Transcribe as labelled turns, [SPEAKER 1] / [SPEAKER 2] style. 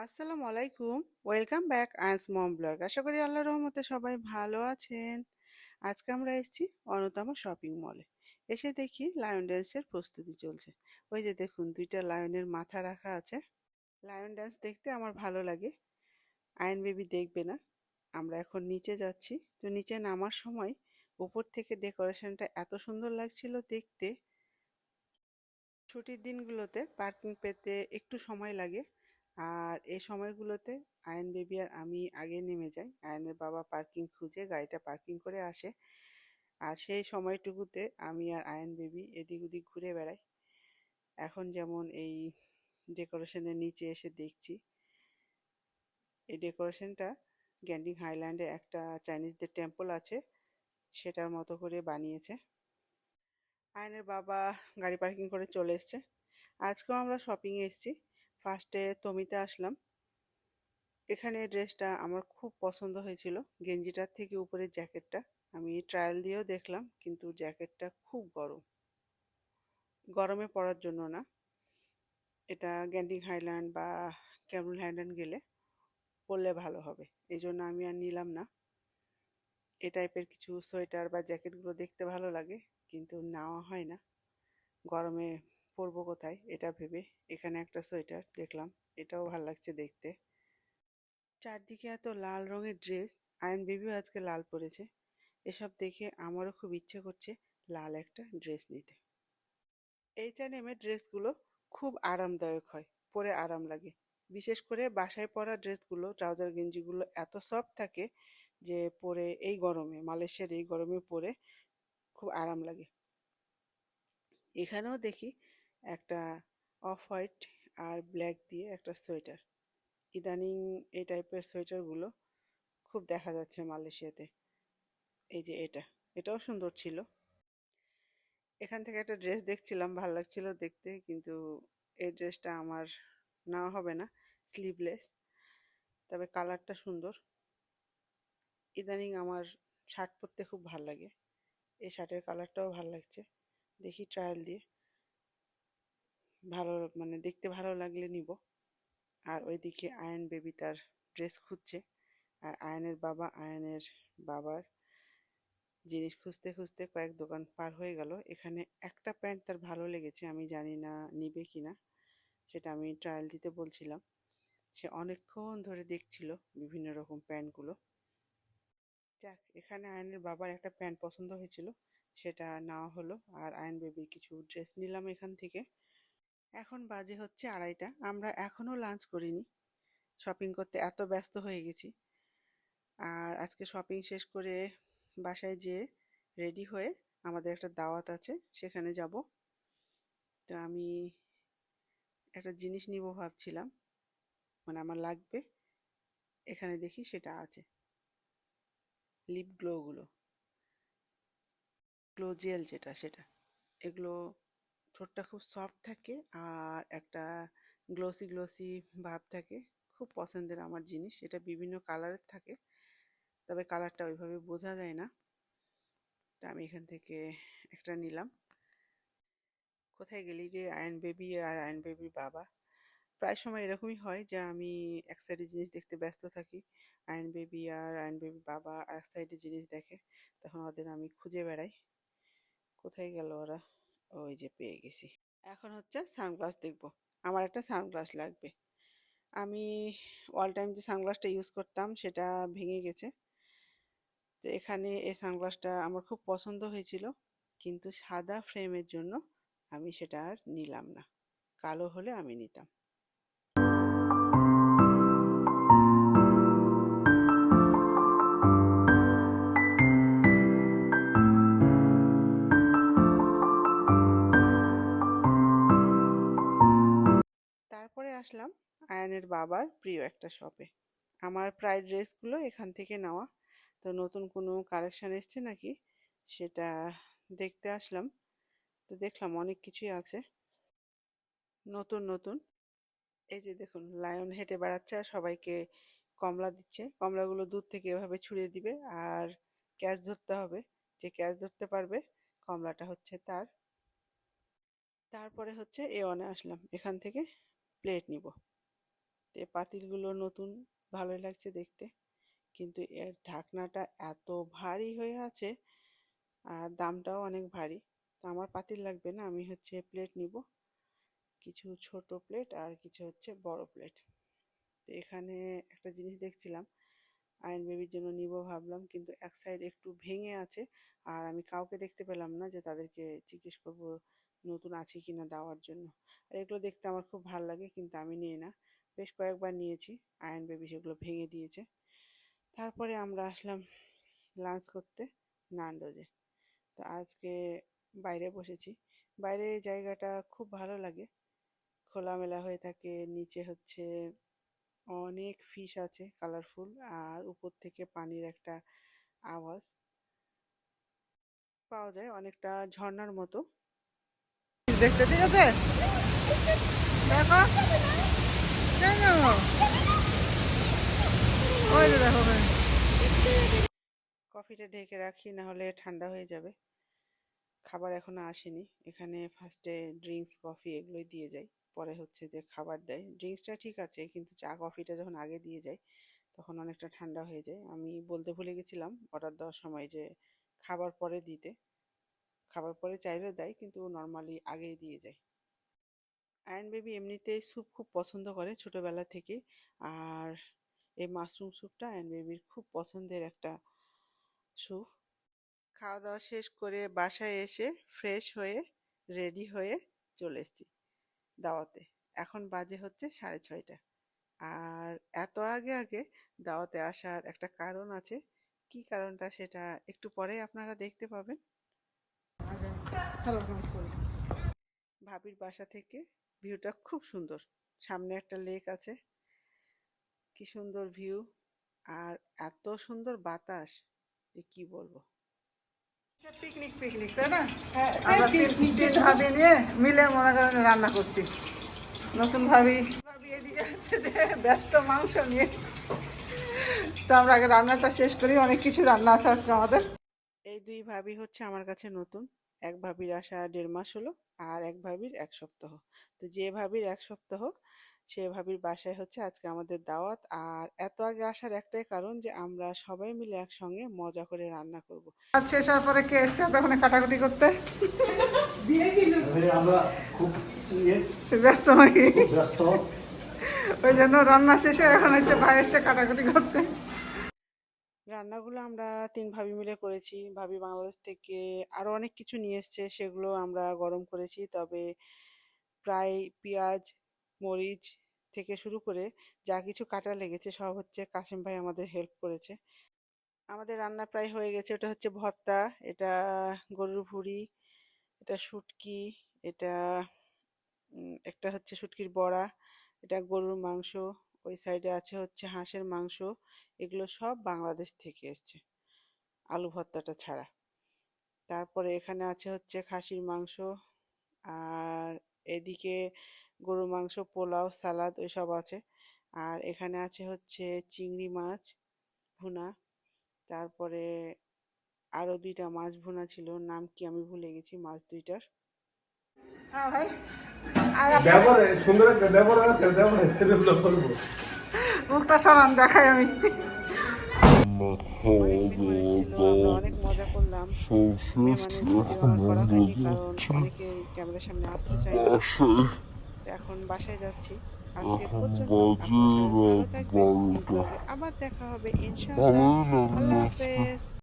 [SPEAKER 1] আসসালামু আলাইকুম। Welcome back আইস মম blog. আশা করি আল্লাহর রহমতে সবাই ভালো আছেন। আজকে আমরা এসেছি অন্যতম শপিং মলে। এসে দেখি লায়ন ড্যান্সের প্রস্তুতি চলছে। ওই যে দেখুন, দুইটা লায়নের মাথা রাখা আছে। লায়ন ড্যান্স দেখতে আমার ভালো লাগে। আয়ন বেবি দেখবে না। আমরা এখন নিচে যাচ্ছি। তো নিচে নামার সময় উপর থেকে ডেকোরেশনটা এত সুন্দর লাগছিল দেখতে। ছুটির দিনগুলোতে পার্কিং পেতে একটু সময় লাগে, আর এই সময়গুলোতে আয়ন বেবি আর আমি আগে নেমে যাই। আয়নের বাবা পার্কিং খুঁজে গাড়িটা পার্কিং করে আসে, আর সেই সময়টুকুতে আমি আর আয়ন বেবি এদিক ওদিক ঘুরে বেড়াই। এখন যেমন এই ডেকোরেশনের নিচে এসে দেখছি, এই ডেকোরেশনটা গ্যান্ডিং হাইল্যান্ডে একটা চাইনিজদের টেম্পল আছে, সেটার মতো করে বানিয়েছে। আয়নের বাবা গাড়ি পার্কিং করে চলে এসছে। আজকেও আমরা শপিংয়ে এসেছি। ফার্স্টে তমিতে আসলাম। এখানে ড্রেসটা আমার খুব পছন্দ হয়েছিল, গেঞ্জিটার থেকে উপরের জ্যাকেটটা। আমি ট্রায়াল দিয়েও দেখলাম, কিন্তু জ্যাকেটটা খুব গরম, গরমে পরার জন্য না। এটা গ্যান্ডিং হাইল্যান্ড বা ক্যামেরুন হাইল্যান্ড গেলে পরলে ভালো হবে, এই জন্য আমি আর নিলাম না। এ টাইপের কিছু সোয়েটার বা জ্যাকেটগুলো দেখতে ভালো লাগে, কিন্তু নেওয়া হয় না। গরমে পরবো কোথায় এটা ভেবে এখানে একটা সোয়েটার দেখলাম, এটাও ভালো লাগছে দেখতে। চারদিকে এত লাল রঙের ড্রেস, আয়ন বেবিও আজকে লাল পরেছে। এসব দেখে আমারও খুব ইচ্ছে করছে লাল একটা ড্রেস নিতে। H&M এর ড্রেসগুলো খুব আরামদায়ক হয়, পরে আরাম লাগে। বিশেষ করে বাসায় পরা ড্রেসগুলো, ট্রাউজার গেঞ্জিগুলো এত সফট থাকে যে পরে এই গরমে, মালয়েশিয়ার এই গরমে পরে খুব আরাম লাগে। এখানেও দেখি একটা অফ হোয়াইট আর ব্ল্যাক দিয়ে একটা সোয়েটার। ইদানিং এই টাইপের সোয়েটারগুলো খুব দেখা যাচ্ছে মালয়েশিয়াতে। এই যে এটাও সুন্দর ছিল। এখান থেকে একটা ড্রেস দেখছিলাম, ভালো লাগছিল দেখতে, কিন্তু এই ড্রেসটা আমার নেওয়া হবে না। স্লিভলেস, তবে কালারটা সুন্দর। ইদানিং আমার শার্ট পরতে খুব ভাল লাগে, এই শার্টের কালারটাও ভাল লাগছে। দেখি ট্রায়াল দিয়ে ভালো, মানে দেখতে ভালো লাগলে নিব। আর ওইদিকে আয়ন বেবি তার ড্রেস খুঁজছে, আর আয়নের বাবার জিনিস খুঁজতে খুঁজতে কয়েক দোকান পার হয়ে গেল। এখানে একটা প্যান্ট তার ভালো লেগেছে, আমি জানি না নিবে কিনা, সেটা আমি ট্রায়াল দিতে বলছিলাম। সে অনেকক্ষণ ধরে দেখছিল বিভিন্ন রকম প্যান্টগুলো। যাক, এখানে আয়নের বাবার একটা প্যান্ট পছন্দ হয়েছিল, সেটা নেওয়া হলো। আর আয়ন বেবির কিছু ড্রেস নিলাম এখান থেকে। এখন বাজে হচ্ছে 2:30, আমরা এখনও লাঞ্চ করিনি। শপিং করতে এত ব্যস্ত হয়ে গেছি। আর আজকে শপিং শেষ করে বাসায় যেয়ে রেডি হয়ে আমাদের একটা দাওয়াত আছে, সেখানে যাব। তো আমি একটা জিনিস নিব ভাবছিলাম, মানে আমার লাগবে। এখানে দেখি সেটা আছে, লিপ গ্লোগুলো, গ্লো জেল যেটা, সেটা। এগুলো ঠোঁটটা খুব সফট থাকে, আর একটা গ্লোসি গ্লোসি ভাব থাকে। খুব পছন্দের আমার জিনিস, এটা বিভিন্ন কালারের থাকে, তবে কালারটা ওইভাবে বোঝা যায় না। তা আমি এখান থেকে একটা নিলাম। কোথায় গেলি রে আয়ন বেবি আর আয়ন বেবির বাবা? প্রায় সময় এরকমই হয় যে আমি এক সাইডে জিনিস দেখতে ব্যস্ত থাকি, আয়ন বেবি আর আয়ন বেবির বাবা আর এক সাইডে জিনিস দেখে, তখন ওদের আমি খুঁজে বেড়াই। কোথায় গেল ওরা? ওই যে পেয়ে গেছি। এখন হচ্ছে সানগ্লাস দেখব। আমার একটা সানগ্লাস লাগবে। আমি অল টাইম যে সানগ্লাসটা ইউজ করতাম সেটা ভেঙে গেছে। তো এখানে এই সানগ্লাসটা আমার খুব পছন্দ হয়েছিল, কিন্তু সাদা ফ্রেমের জন্য আমি সেটা আর নিলাম না। কালো হলে আমি নিতাম। তারপরে আসলাম আয়ানের বাবার প্রিয় একটা শপে। আমার প্রায় ড্রেসগুলো এখান থেকে নেওয়া। তো নতুন কোনো কালেকশন এসছে নাকি সেটা দেখতে আসলাম। তো দেখলাম অনেক কিছুই আছে নতুন নতুন। এই যে দেখুন, লায়ন হেঁটে বেড়াচ্ছে আর সবাইকে কমলা দিচ্ছে। কমলাগুলো দূর থেকে এভাবে ছুঁড়ে দিবে, আর ক্যাচ ধরতে হবে। যে ক্যাচ ধরতে পারবে, কমলাটা হচ্ছে তার। তারপরে হচ্ছে এ ওয়ানে আসলাম, এখান থেকে প্লেট নিব। তো এই পাতিলগুলো নতুন, ভালোই লাগছে দেখতে, কিন্তু এর ঢাকনাটা এত ভারী হয়ে আছে আর দামটাও অনেক ভারী। তো আমার পাতিল লাগবে না, আমি হচ্ছে প্লেট নিব, কিছু ছোট প্লেট আর কিছু হচ্ছে বড় প্লেট। তো এখানে একটা জিনিস দেখছিলাম, আয়ন বেবির জন্য নিব ভাবলাম, কিন্তু এক সাইড একটু ভেঙে আছে আর আমি কাউকে দেখতে পেলাম না যে তাদেরকে জিজ্ঞেস করব নতুন আছে কিনা দেওয়ার জন্য। আর এগুলো দেখতে আমার খুব ভালো লাগে, কিন্তু আমি নিই না। বেশ কয়েকবার নিয়েছি, আয়ন বেবি সেগুলো ভেঙে দিয়েছে। তারপরে আমরা আসলাম লাঞ্চ করতে নান্ডোজে। তো আজকে বাইরে বসেছি। বাইরে এই জায়গাটা খুব ভালো লাগে, খোলামেলা হয়ে থাকে, নিচে হচ্ছে অনেক ফিশ আছে কালারফুল, আর উপর থেকে পানির একটা আওয়াজ পাওয়া যায়, অনেকটা ঝর্ণার মতো দেখতে। ঠিক আছে, দেখো কেন ওই যে দেখো, কফিটা ঢেকে রাখি না হলে ঠান্ডা হয়ে যাবে। খাবার এখনো আসেনি, এখানে ফার্স্টে ড্রিঙ্কস কফি এগুলোই দিয়ে যায়, পরে হচ্ছে যে খাবার দেয়। ড্রিঙ্কসটা ঠিক আছে, কিন্তু চা কফিটা যখন আগে দিয়ে যায় তখন অনেকটা ঠান্ডা হয়ে যায়। আমি বলতে ভুলে গেছিলাম অর্ডার দেওয়ার সময় যে খাবার পরে দিতে। খাবার পরে চাইলেও দেয়, কিন্তু নর্মালি আগেই দিয়ে যায়। আয়ন বেবি এমনিতেই স্যুপ খুব পছন্দ করে ছোটবেলা থেকে, আর এই মাশরুম স্যুপটা আয়ন বেবির খুব পছন্দের একটা স্যুপ। খাওয়া দাওয়া শেষ করে বাসায় এসে ফ্রেশ হয়ে রেডি হয়ে চলে এসেছি দাওয়াতে। এখন বাজে হচ্ছে 6:30। আর এত আগে আগে দাওয়াতে আসার একটা কারণ আছে, কি কারণটা সেটা একটু পরে আপনারা দেখতে পাবেন। ভাবির বাসা থেকে ভিউটা খুব সুন্দর, সামনে একটা লেক আছে, কি সুন্দর ভিউ, আর এত সুন্দর বাতাস যে কি বলবো। পিকনিক পিকনিক তাই না? আমরা তিন ভাবি নিয়ে মিলে মনে করেন রান্না করছি। নতুন ভাবি ভাবি এদিকে হচ্ছে যে ব্যস্ত মাংস নিয়ে। তো আমরা আগে রান্নাটা শেষ করি, অনেক কিছু রান্না আছে আজকে আমাদের। এই দুই ভাবি হচ্ছে আমার কাছে নতুন, এক ভাবির আসা 1.5 মাস হলো, আর এক ভাবির 1 সপ্তাহ। তো যে ভাবির 1 সপ্তাহ সে ভাবির বাসায় হচ্ছে আজকে আমাদের দাওয়াত। আর এত আগে আসার একটাই কারণ যে আমরা সবাই মিলে একসঙ্গে মজা করে রান্না করব। আজ শেষ হওয়ার পরে কে এসছে তখন কাটাকুটি করতে? আমরা খুব ব্যস্ত নাকি, ওই জন্য রান্না শেষে এখন হচ্ছে ভাই এসছে কাটাকুটি করতে। রান্নাগুলো আমরা 3 ভাবি মিলে করেছি। ভাবি বাংলাদেশ থেকে আরো অনেক কিছু নিয়ে এসছে, সেগুলো আমরা গরম করেছি। তবে প্রায় পেঁয়াজ, মরিচ থেকে শুরু করে যা কিছু কাটা লেগেছে সব হচ্ছে কাসিম ভাই আমাদের হেল্প করেছে। আমাদের রান্না প্রায় হয়ে গেছে। ওটা হচ্ছে ভর্তা, এটা গরুর ভুঁড়ি, এটা শুটকি, এটা একটা হচ্ছে শুটকির বড়া, এটা গরুর মাংস, ওই সাইডে আছে হচ্ছে হাঁসের মাংস। এগুলো সব বাংলাদেশ থেকে এসছে, আলু ভর্তাটা ছাড়া। তারপরে এখানে আছে হচ্ছে খাসির মাংস, আর এদিকে গরুর মাংস, পোলাও, সালাদ ওইসব আছে। আর এখানে আছে হচ্ছে চিংড়ি মাছ ভুনা, তারপরে আরো 2টা মাছ ভুনা ছিল, নাম কি আমি ভুলে গেছি মাছ 2টার। হ্যাঁ ভাই, সুন্দর একটা ব্যবহার আছে, মুখটা সরান দেখাই আমি। অনেক মেহমান এসেছিল, আমরা অনেক মজা করলাম। মেহমানের ভিডিও আমার করা হয়নি কারণ অনেকে ক্যামেরার সামনে আসতে চায় না। তো এখন বাসায় যাচ্ছি। আজকে পর্যন্ত, আপনারা সবাই ভালো থাকবেন। নিউ ব্লগে আবার দেখা হবে ইনশাআল্লাহ। আল্লাহ হাফেজ।